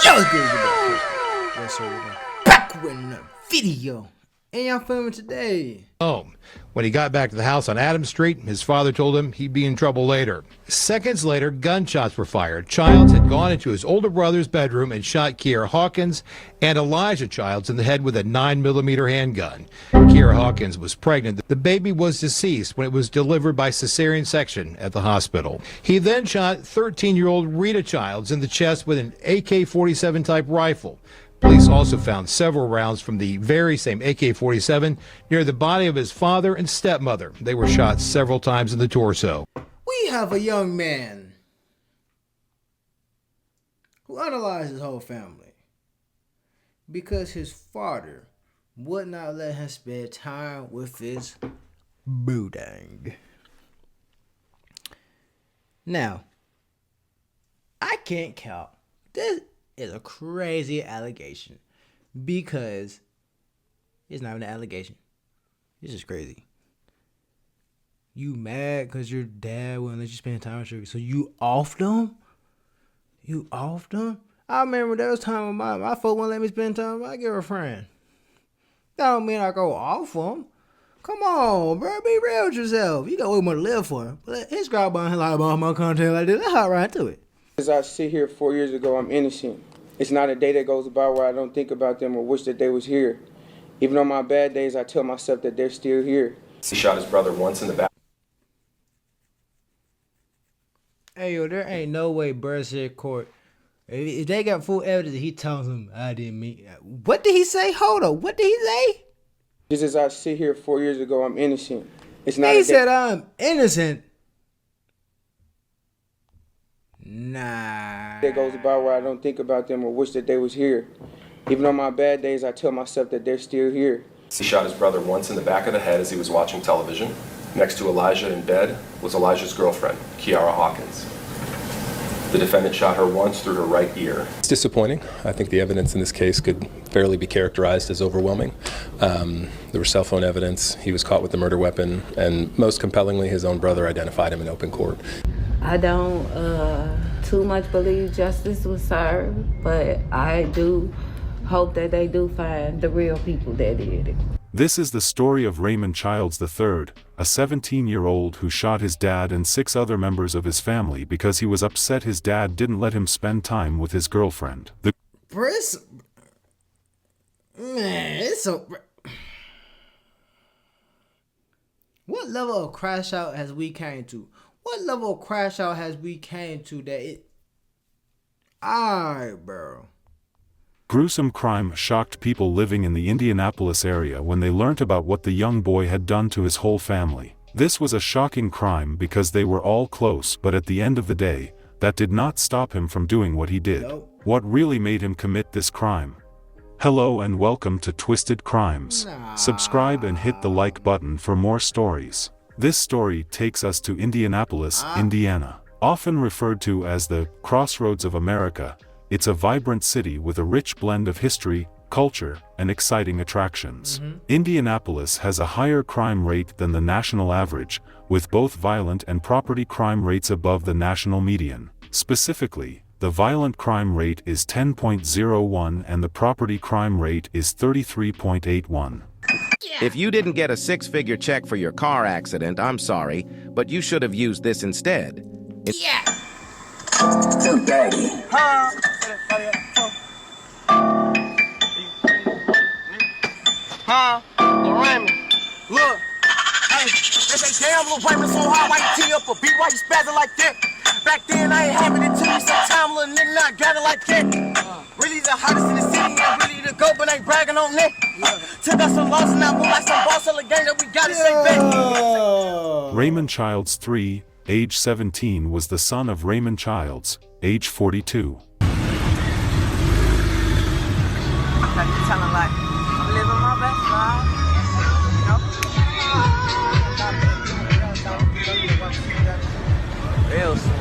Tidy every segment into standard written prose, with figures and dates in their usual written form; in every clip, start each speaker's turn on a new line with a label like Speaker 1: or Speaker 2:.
Speaker 1: What's good, yes, sir. We're back with another video. And y'all filming today.
Speaker 2: Home. When he got back to the house on Adams Street, his father told him he'd be in trouble later. Seconds later, gunshots were fired. Childs had gone into his older brother's bedroom and shot Kiera Hawkins and Elijah Childs in the head with a 9mm handgun. Kiera Hawkins was pregnant. The baby was deceased when it was delivered by cesarean section at the hospital. He then shot 13-year-old Rita Childs in the chest with an AK-47 type rifle. Police also found several rounds from the very same AK-47 near the body of his father and stepmother. They were shot several times in the torso.
Speaker 1: We have a young man who analyzed his whole family because his father would not let him spend time with his boodang. Now, I can't count. This is a crazy allegation because it's not even an allegation. It's just crazy. You mad because your dad wouldn't let you spend time with you, so you offed them? You offed them? I remember there was time when my folks wouldn't let me spend time with my girlfriend. That don't mean I go off them. Come on, bro, be real with yourself. You got way more to live for. But his grab on him like about my content like this. Let's hop right to it.
Speaker 3: As I sit here 4 years ago, I'm innocent. It's not a day that goes by where I don't think about them or wish that they was here. Even on my bad days, I tell myself that they're still here.
Speaker 4: He shot his brother once in the back.
Speaker 1: Hey, yo, there ain't no way Bird said court. If they got full evidence, he tells them, I didn't mean. What did he say? Hold up. What did he say?
Speaker 3: Just as I sit here 4 years ago, I'm innocent. It's not.
Speaker 1: He said I'm innocent. Nah.
Speaker 3: That goes by where I don't think about them or wish that they was here. Even on my bad days, I tell myself that they're still here.
Speaker 4: He shot his brother once in the back of the head as he was watching television. Next to Elijah in bed was Elijah's girlfriend, Kiera Hawkins. The defendant shot her once through her right ear.
Speaker 5: It's disappointing. I think the evidence in this case could fairly be characterized as overwhelming. There was cell phone evidence, he was caught with the murder weapon, and most compellingly, his own brother identified him in open court.
Speaker 6: I don't too much believe justice was served, but I do hope that they do find the real people that did it.
Speaker 7: This is the story of Raymond Childs III, a 17-year-old who shot his dad and 6 other members of his family because he was upset his dad didn't let him spend time with his girlfriend.
Speaker 1: It's so... What level of crash out has we came to? What level of crash out has we came to that it... Alright, bro.
Speaker 7: Gruesome crime shocked people living in the Indianapolis area when they learnt about what the young boy had done to his whole family. This was a shocking crime because they were all close, but at the end of the day, that did not stop him from doing what he did.
Speaker 1: Nope.
Speaker 7: What really made him commit this crime? Hello and welcome to Twisted Crimes. Subscribe and hit the like button for more stories. This story takes us to Indianapolis, Indiana. Often referred to as the Crossroads of America, it's a vibrant city with a rich blend of history, culture, and exciting attractions. Indianapolis has a higher crime rate than the national average, with both violent and property crime rates above the national median. Specifically, the violent crime rate is 10.01 and the property crime rate is 33.81.
Speaker 8: If you didn't get a 6-figure check for your car accident, I'm sorry, but you should have used this instead.
Speaker 1: Yeah.
Speaker 9: Too dirty.
Speaker 10: Huh? Lil' Raymond, look. Hey, they say, damn, Lil' Raymond so hard, why you tee up a beat, why you spazzing like that? Back then, I ain't having it to me, sometime little nigga not got it like that. Really the hottest in the city, and really the GOAT, but ain't bragging on that. Took us some loss and now move like some boss of the game that we gotta say back.
Speaker 7: Raymond Childs III, age 17, was the son of Raymond Childs, age 42.
Speaker 10: Telling like, I'm living my best life, you know? Real soon.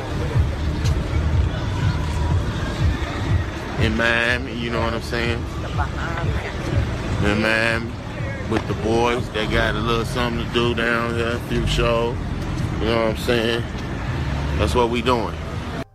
Speaker 11: In Miami, you know what I'm saying? In Miami, with the boys, they got a little something to do down here, a few shows. You know what I'm saying? That's what we doing.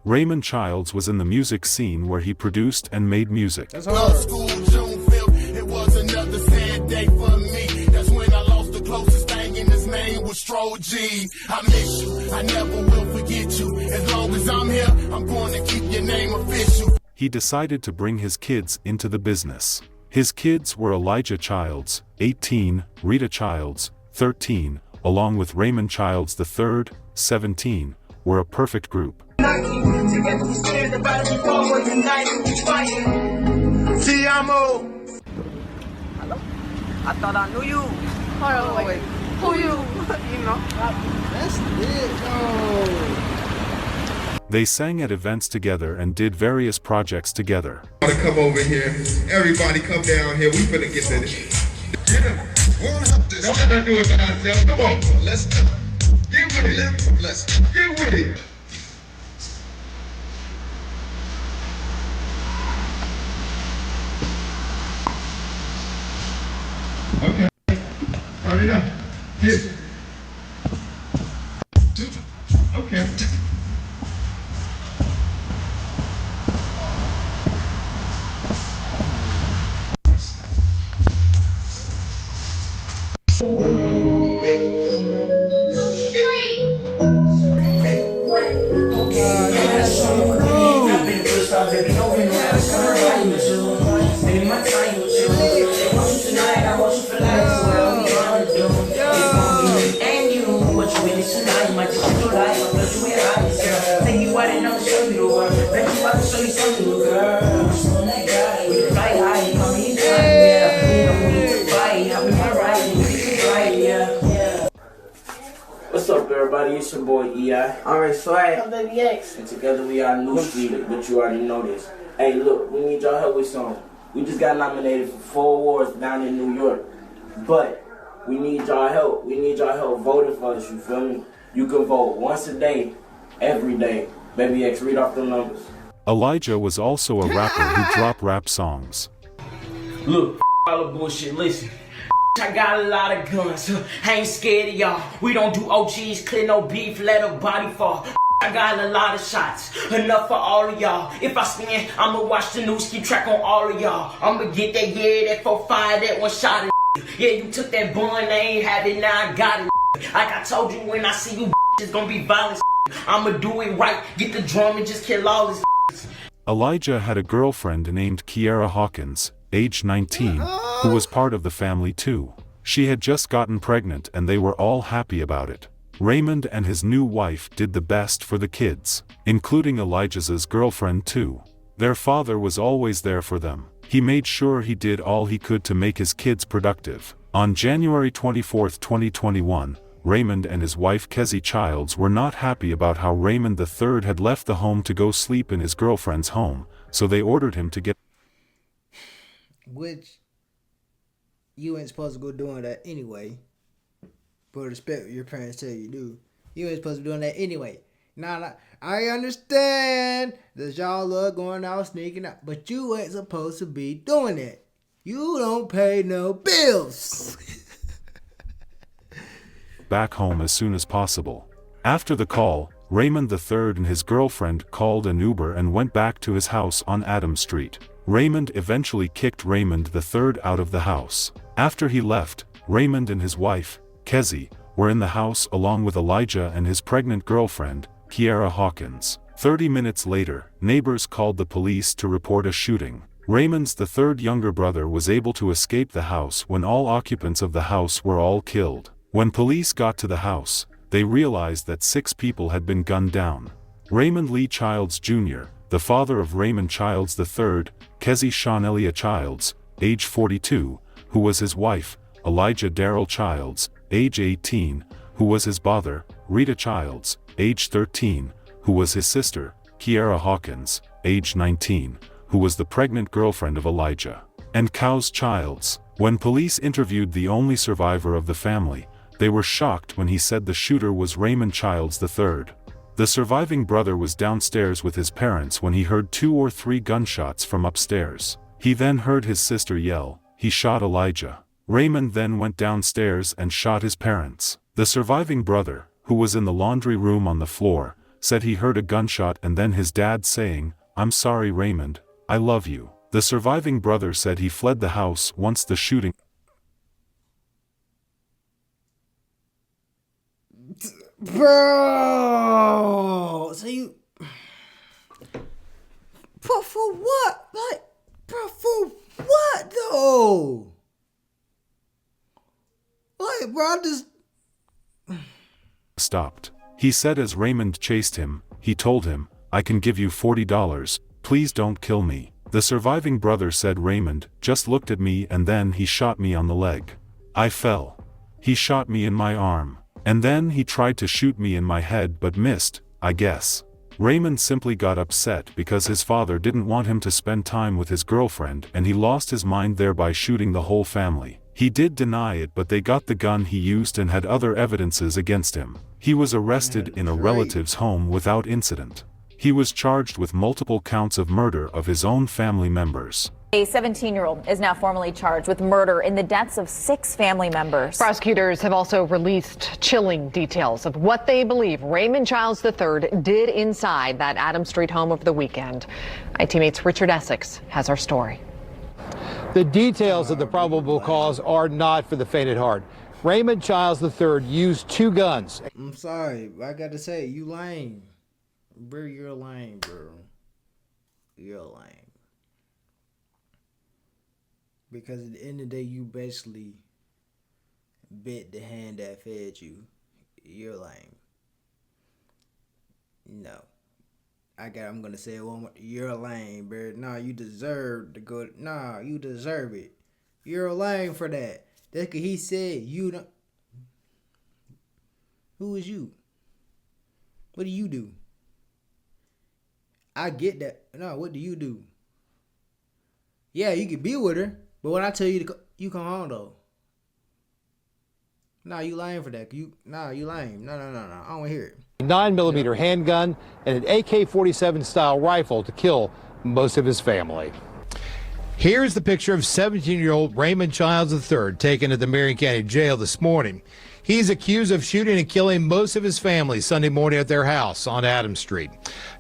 Speaker 7: Raymond Childs was in the music scene where he produced and made music.
Speaker 1: That's hard.
Speaker 10: School June 5th, it was another sad day for me. That's when I lost the closest thing, and his name was Stro G. I miss you, I never will forget you. As long as I'm here, I'm going to keep your name official.
Speaker 7: He decided to bring his kids into the business. His kids were Elijah Childs, 18, Rita Childs, 13, along with Raymond Childs III, 17, were a perfect group.
Speaker 10: Together we stand, the battle we forward, united we fighting. Ti amo.
Speaker 12: Hello? I thought I knew you. Hold on, wait. Who you? You know.
Speaker 1: That's it,
Speaker 7: They sang at events together and did various projects together.
Speaker 13: Come over here. Everybody come down here. We finna get to this. Get him. Don't let us do it by ourselves. Come on. Let's get with it. Let's get with it. Okay. Hurry up. Hit. Okay.
Speaker 12: What's up, everybody? It's your boy EI.
Speaker 14: Alright, swag.
Speaker 12: I'm Baby X. And together we are New Street, but you already know this. Hey, look, we need y'all help with something. We just got nominated for 4 awards down in New York. But we need y'all help. We need y'all help voting for us, you feel me? You can vote once a day, every day. Baby X, read off the numbers.
Speaker 7: Elijah was also a rapper who dropped rap songs.
Speaker 12: Look, all the bullshit, listen. I got a lot of guns, I ain't scared of y'all. We don't do OGs, clear no beef, let a body fall. I got a lot of shots, enough for all of y'all. If I spin, I'ma watch the news, keep track on all of y'all. I'ma get that, yeah, that 4-5, that one shot. Yeah, you took that bun, I ain't have it, now I got it. Like I told you, when I see you, it's gonna be violence. I'ma do it right, get the drum and just kill all this.
Speaker 7: Elijah had a girlfriend named Kiara Hawkins, age 19, who was part of the family too. She had just gotten pregnant and they were all happy about it. Raymond and his new wife did the best for the kids, including Elijah's girlfriend too. Their father was always there for them. He made sure he did all he could to make his kids productive. On January 24, 2021, Raymond and his wife Kezzy Childs were not happy about how Raymond III had left the home to go sleep in his girlfriend's home, so they ordered him to get.
Speaker 1: Which you ain't supposed to go doing that anyway. But respect what your parents tell you to do. You ain't supposed to be doing that anyway. Now, I understand that y'all love going out sneaking out, but you ain't supposed to be doing that. You don't pay no bills.
Speaker 7: Back home as soon as possible. After the call, Raymond III and his girlfriend called an Uber and went back to his house on Adams Street. Raymond eventually kicked Raymond III out of the house. After he left, Raymond and his wife, Kezzy, were in the house along with Elijah and his pregnant girlfriend, Kiara Hawkins. 30 minutes later, neighbors called the police to report a shooting. Raymond's third younger brother was able to escape the house when all occupants of the house were all killed. When police got to the house, they realized that 6 people had been gunned down. Raymond Lee Childs Jr., the father of Raymond Childs III, Kezzy Shaunelia Childs, age 42, who was his wife, Elijah Darrell Childs, age 18, who was his father, Rita Childs, age 13, who was his sister, Kiara Hawkins, age 19, who was the pregnant girlfriend of Elijah, and Cows Childs. When police interviewed the only survivor of the family, they were shocked when he said the shooter was Raymond Childs III. The surviving brother was downstairs with his parents when he heard 2 or 3 gunshots from upstairs. He then heard his sister yell, "He shot Elijah." Raymond then went downstairs and shot his parents. The surviving brother, who was in the laundry room on the floor, said he heard a gunshot and then his dad saying, "I'm sorry Raymond, I love you." The surviving brother said he fled the house once the shooting.
Speaker 1: Bro, so you... But for what? Like, bro, for what though? Like, bro, I just...
Speaker 7: Stopped. He said as Raymond chased him, he told him, "I can give you $40, please don't kill me." The surviving brother said Raymond just looked at me and then he shot me on the leg. I fell. He shot me in my arm. And then he tried to shoot me in my head but missed, I guess. Raymond simply got upset because his father didn't want him to spend time with his girlfriend and he lost his mind thereby shooting the whole family. He did deny it but they got the gun he used and had other evidences against him. He was arrested in a relative's home without incident. He was charged with multiple counts of murder of his own family members.
Speaker 14: A 17-year-old is now formally charged with murder in the deaths of 6 family members.
Speaker 15: Prosecutors have also released chilling details of what they believe Raymond Childs III did inside that Adams Street home over the weekend. My teammate's Richard Essex has our story.
Speaker 2: The details of the probable cause are not for the faint at heart. Raymond Childs III used 2 guns.
Speaker 1: I'm sorry, but I gotta say, you lame. Bro, you're lame, bro. You're lame. Because at the end of the day, you basically bit the hand that fed you. You're lame. No. I'm gonna say it one more. You're lame, bro. Nah, you deserve to go. Nah, you deserve it. You're lame for that. That's cause he said you don't. Who is you? What do you do? I get that. No, what do you do? Yeah, you can be with her, but when I tell you to you come home though. Nah, you lame for that. You lame. No. I don't want to hear it.
Speaker 2: 9mm handgun and an AK-47 style rifle to kill most of his family. Here's the picture of 17-year-old Raymond Childs III taken at the Marion County Jail this morning. He's accused of shooting and killing most of his family Sunday morning at their house on Adams Street.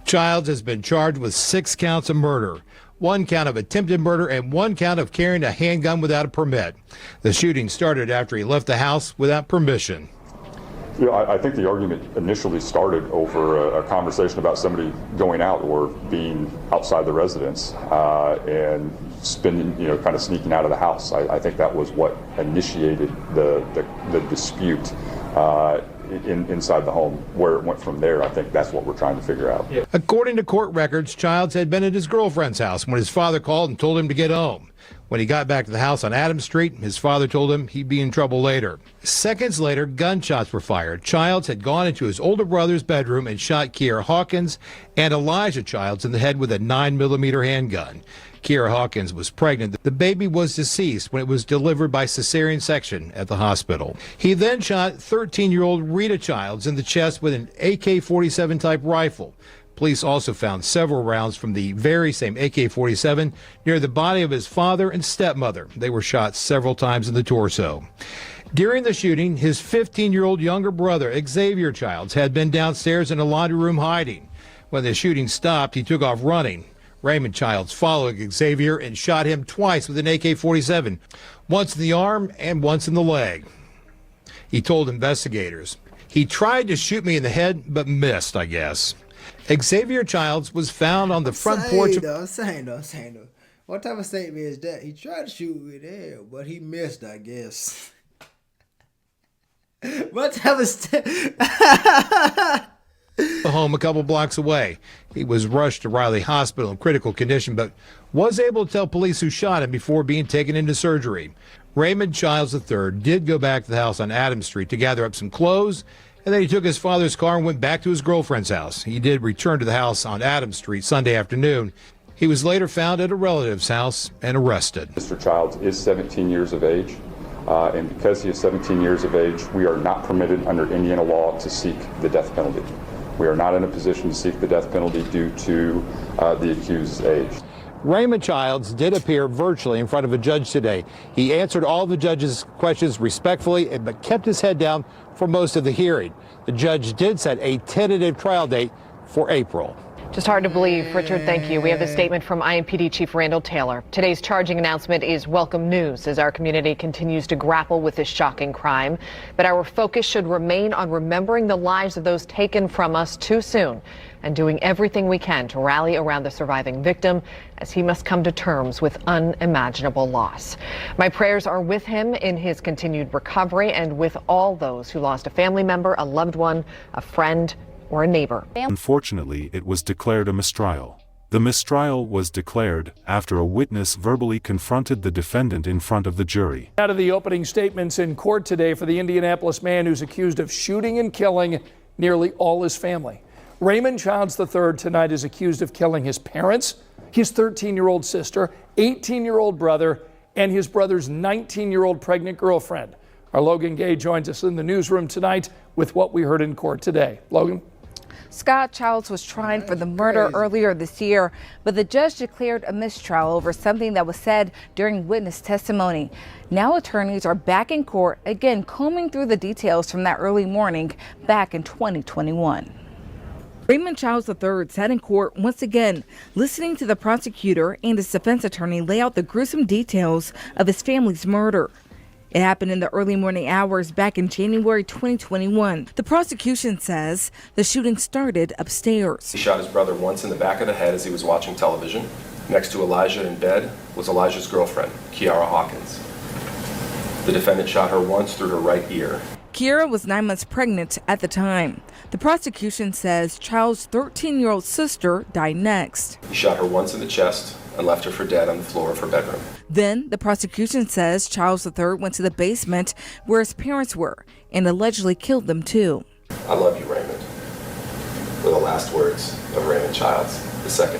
Speaker 2: Childs has been charged with 6 counts of murder, 1 count of attempted murder, and 1 count of carrying a handgun without a permit. The shooting started after he left the house without permission.
Speaker 16: Yeah, I think the argument initially started over a conversation about somebody going out or being outside the residence and spending, kind of sneaking out of the house. I think that was what initiated the dispute inside the home. Where it went from there, I think that's what we're trying to figure out.
Speaker 2: According to court records, Childs had been at his girlfriend's house when his father called and told him to get home. When he got back to the house on Adams Street, his father told him he'd be in trouble later. Seconds later, gunshots were fired. Childs had gone into his older brother's bedroom and shot Kiera Hawkins and Elijah Childs in the head with a 9mm handgun. Kiera Hawkins was pregnant. The baby was deceased when it was delivered by cesarean section at the hospital. He then shot 13-year-old Rita Childs in the chest with an AK-47 type rifle. Police also found several rounds from the very same AK-47 near the body of his father and stepmother. They were shot several times in the torso. During the shooting, his 15-year-old younger brother, Xavier Childs, had been downstairs in a laundry room hiding. When the shooting stopped, he took off running. Raymond Childs followed Xavier and shot him twice with an AK-47, once in the arm and once in the leg. He told investigators, "He tried to shoot me in the head, but missed, I guess." Xavier Childs was found on the front porch.
Speaker 1: I'm saying though. What type of statement is that? He tried to shoot me there, but he missed, I guess. What type of
Speaker 2: The home a couple blocks away. He was rushed to Riley Hospital in critical condition, but was able to tell police who shot him before being taken into surgery. Raymond Childs III did go back to the house on Adams Street to gather up some clothes, and then he took his father's car and went back to his girlfriend's house. He did return to the house on Adams Street Sunday afternoon. He was later found at a relative's house and arrested.
Speaker 16: Mr. Childs is 17 years of age, and because he is 17 years of age, we are not permitted under Indiana law to seek the death penalty. We are not in a position to seek the death penalty due to the accused's age.
Speaker 2: Raymond Childs did appear virtually in front of a judge today. He answered all the judge's questions respectfully, but kept his head down for most of the hearing. The judge did set a tentative trial date for April.
Speaker 15: Just hard to believe. Richard, thank you. We have the statement from IMPD Chief Randall Taylor. Today's charging announcement is welcome news as our community continues to grapple with this shocking crime. But our focus should remain on remembering the lives of those taken from us too soon and doing everything we can to rally around the surviving victim as he must come to terms with unimaginable loss. My prayers are with him in his continued recovery and with all those who lost a family member, a loved one, a friend, or a neighbor.
Speaker 7: Unfortunately, it was declared a mistrial. The mistrial was declared after a witness verbally confronted the defendant in front of the jury.
Speaker 17: Out of the opening statements in court today for the Indianapolis man who's accused of shooting and killing nearly all his family. Raymond Childs III tonight is accused of killing his parents, his 13-year-old sister, 18-year-old brother, and his brother's 19-year-old pregnant girlfriend. Our Logan Gay joins us in the newsroom tonight with what we heard in court today. Logan?
Speaker 18: Scott Childs was tried for the murder earlier this year, but the judge declared a mistrial over something that was said during witness testimony. Now attorneys are back in court again, combing through the details from that early morning back in 2021. Raymond Childs III sat in court once again, listening to the prosecutor and his defense attorney lay out the gruesome details of his family's murder. It happened in the early morning hours back in January 2021. The prosecution says the shooting started upstairs.
Speaker 4: He shot his brother once in the back of the head as he was watching television. Next to Elijah in bed was Elijah's girlfriend, Kiara Hawkins. The defendant shot her once through her right ear.
Speaker 18: Kiara was 9 months pregnant at the time. The prosecution says Child's 13-year-old sister died next.
Speaker 4: He shot her once in the chest and left her for dead on the floor of her bedroom.
Speaker 18: Then the prosecution says Childs III went to the basement where his parents were and allegedly killed them too.
Speaker 4: I love you, Raymond. Were the last words of Raymond Childs II.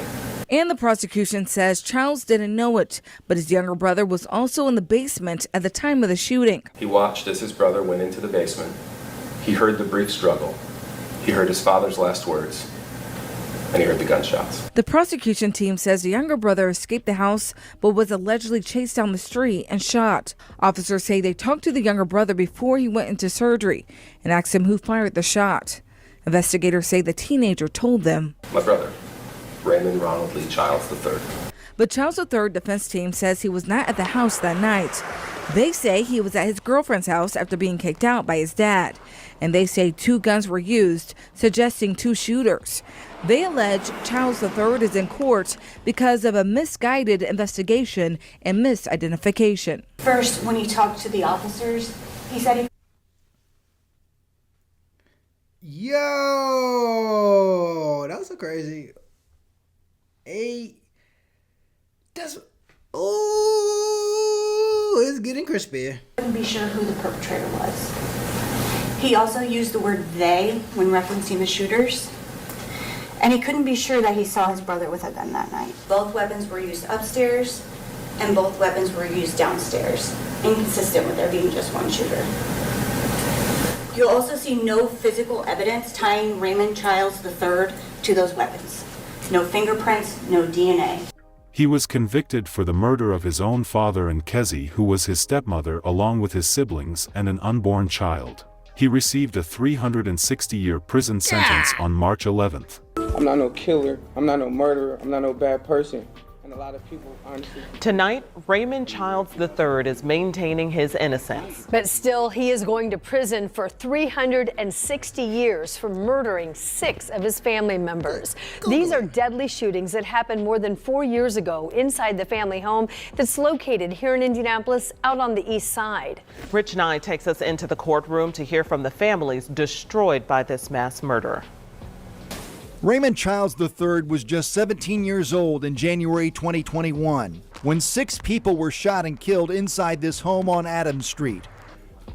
Speaker 18: And the prosecution says Childs didn't know it, but his younger brother was also in the basement at the time of the shooting.
Speaker 4: He watched as his brother went into the basement. He heard the brief struggle. He heard his father's last words. And he heard the gunshots.
Speaker 18: The prosecution team says the younger brother escaped the house but was allegedly chased down the street and shot. Officers say they talked to the younger brother before he went into surgery and asked him who fired the shot. Investigators say the teenager told them.
Speaker 4: My brother, Raymond Ronald Lee Childs III.
Speaker 18: But Childs III defense team says he was not at the house that night. They say he was at his girlfriend's house after being kicked out by his dad. And they say 2 guns were used, suggesting 2 shooters. They allege Childs III is in court because of a misguided investigation and misidentification.
Speaker 19: First, when he talked to the officers, he said
Speaker 1: Yo, that was so crazy. That's it's getting crispy.
Speaker 19: Couldn't be sure who the perpetrator was. He also used the word they when referencing the shooters. And he couldn't be sure that he saw his brother with a gun that night. Both weapons were used upstairs, and both weapons were used downstairs, inconsistent with there being just one shooter. You'll also see no physical evidence tying Raymond Childs III to those weapons. No fingerprints, no DNA.
Speaker 7: He was convicted for the murder of his own father and Kezzy, who was his stepmother, along with his siblings and an unborn child. He received a 360-year prison sentence on March 11th.
Speaker 3: I'm not no killer. I'm not no murderer. I'm not no bad person. And a lot of people, honestly.
Speaker 20: Tonight, Raymond Childs III is maintaining his innocence.
Speaker 21: But still, he is going to prison for 360 years for murdering 6 of his family members. These are deadly shootings that happened more than 4 years ago inside the family home that's located here in Indianapolis out on the east side.
Speaker 20: Rich Nye takes us into the courtroom to hear from the families destroyed by this mass murder.
Speaker 22: Raymond Childs III was just 17 years old in January 2021 when 6 people were shot and killed inside this home on Adams Street.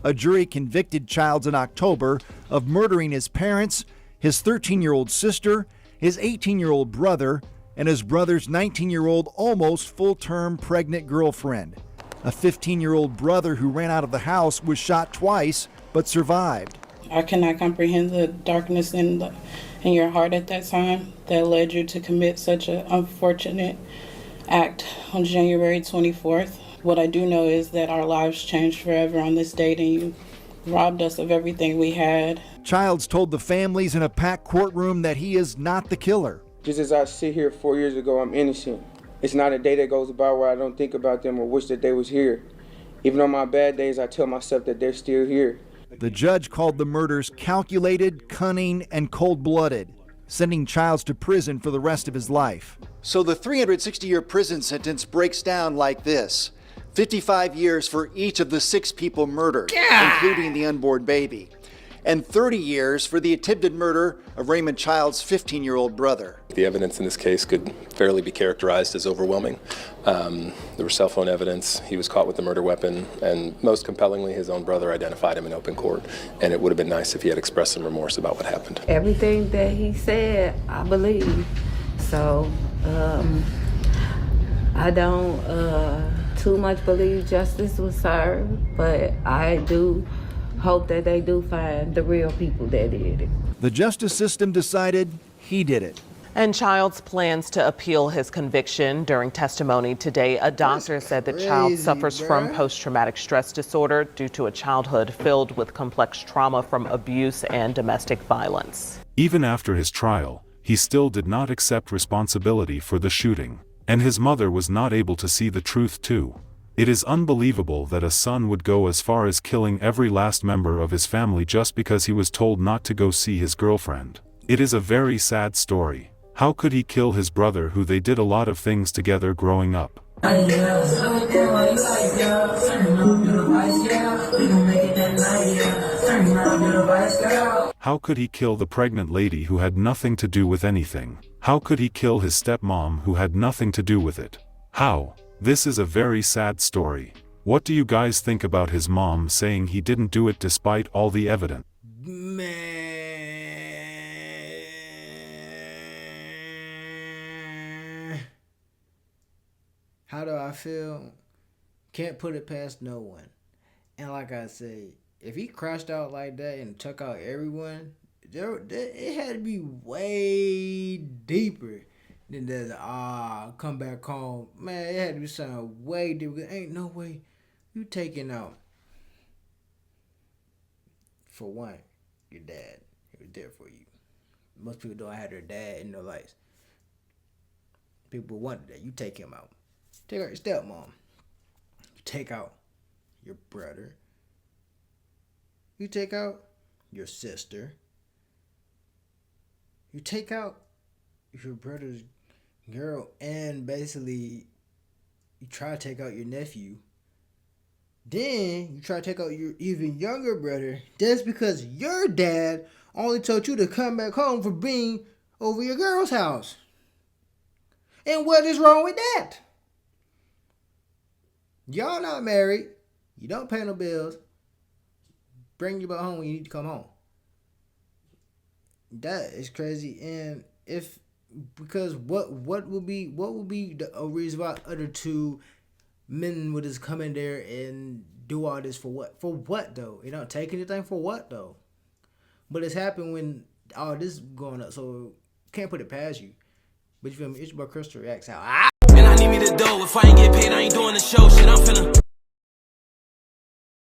Speaker 22: A jury convicted Childs in October of murdering his parents, his 13-year-old sister, his 18-year-old brother, and his brother's 19-year-old almost full-term pregnant girlfriend. A 15-year-old brother who ran out of the house was shot twice but survived.
Speaker 23: I cannot comprehend the darkness in your heart at that time that led you to commit such an unfortunate act on January 24th. What I do know is that our lives changed forever on this date, and you robbed us of everything we had.
Speaker 22: Childs told the families in a packed courtroom that he is not the killer.
Speaker 3: Just as I sit here 4 years ago, I'm innocent. It's not a day that goes by where I don't think about them or wish that they was here. Even on my bad days, I tell myself that they're still here.
Speaker 22: The judge called the murders calculated, cunning, and cold-blooded, sending Childs to prison for the rest of his life. So the 360-year prison sentence breaks down like this: 55 years for each of the 6 people murdered, including the unborn baby, and 30 years for the attempted murder of Raymond Childs' 15-year-old brother.
Speaker 4: The evidence in this case could fairly be characterized as overwhelming. There was cell phone evidence, he was caught with the murder weapon, and most compellingly, his own brother identified him in open court. And it would have been nice if he had expressed some remorse about what happened.
Speaker 5: Everything that he said, I believe. So, I don't too much believe justice was served, but I do hope that they do find the real people that did it.
Speaker 22: The justice system decided he did it.
Speaker 20: And Childs plans to appeal his conviction. During testimony today, a doctor said that Childs suffers from post-traumatic stress disorder due to a childhood filled with complex trauma from abuse and domestic violence.
Speaker 7: Even after his trial, he still did not accept responsibility for the shooting, and his mother was not able to see the truth too. It is unbelievable that a son would go as far as killing every last member of his family just because he was told not to go see his girlfriend. It is a very sad story. How could he kill his brother who they did a lot of things together growing up? How could he kill the pregnant lady who had nothing to do with anything? How could he kill his stepmom who had nothing to do with it? How? This is a very sad story. What do you guys think about his mom saying he didn't do it despite all the evidence?
Speaker 1: How do I feel? Can't put it past no one. And like I say, if he crashed out like that and took out everyone, it had to be way deeper than that. Come back home. Man, it had to be something way deeper. Ain't no way you taking out. For one, your dad. He was there for you. Most people don't have their dad in their lives. People wanted that. You take him out. Take out your stepmom. You take out your brother. You take out your sister. You take out your brother's girl, and basically you try to take out your nephew. Then you try to take out your even younger brother just because your dad only told you to come back home for being over your girl's house. And what is wrong with that? Y'all not married. You don't pay no bills. Bring you back home when you need to come home. That is crazy. And because what would be a reason why other two men would just come in there and do all this for what? For what though? You don't take anything for what though? But it's happened when all this is going up, so can't put it past you. But you feel me? It's your boy Crystal Reacts. How
Speaker 10: And I need me to do. If I ain't get paid, I ain't doing the show. Shit, I'm finna.